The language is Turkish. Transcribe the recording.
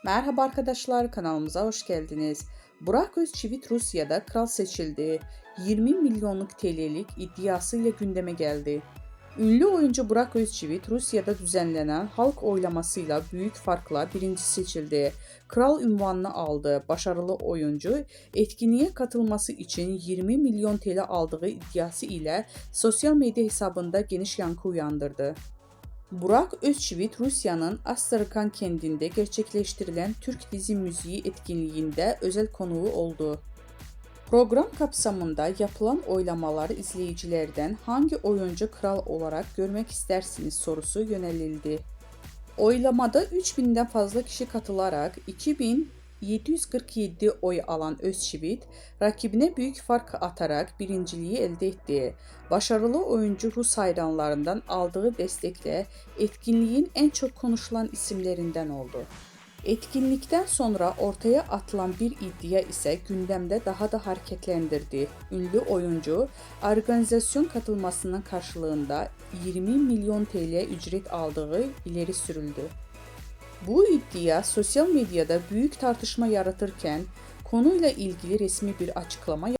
Merhaba arkadaşlar, kanalımıza hoş geldiniz. Burak Özçivit Rusya'da kral seçildi. 20 milyonluk TL'lik iddiasıyla gündeme geldi. Ünlü oyuncu Burak Özçivit Rusya'da düzenlenen halk oylamasıyla büyük farkla birinci seçildi. Kral ünvanını aldı. Başarılı oyuncu etkinliğe katılması için 20 milyon TL aldığı iddiası ile sosyal medya hesabında geniş yankı uyandırdı. Burak Özçivit, Rusya'nın Astrakhan kentinde gerçekleştirilen Türk dizi müziği etkinliğinde özel konuğu oldu. Program kapsamında yapılan oylamalar izleyicilerden hangi oyuncu kral olarak görmek istersiniz sorusu yönelildi. Oylamada 3000'den fazla kişi katılarak 2747 oy alan Özçivit, rakibine büyük fark atarak birinciliği elde etti. Başarılı oyuncu Rus hayranlarından aldığı destekle etkinliğin en çok konuşulan isimlerinden oldu. Etkinlikten sonra ortaya atılan bir iddia ise gündemde daha da hareketlendirdi. Ünlü oyuncu, organizasyon katılmasının karşılığında 20 milyon TL ücret aldığı ileri sürüldü. Bu iddia sosyal medyada büyük tartışma yaratırken konuyla ilgili resmi bir açıklama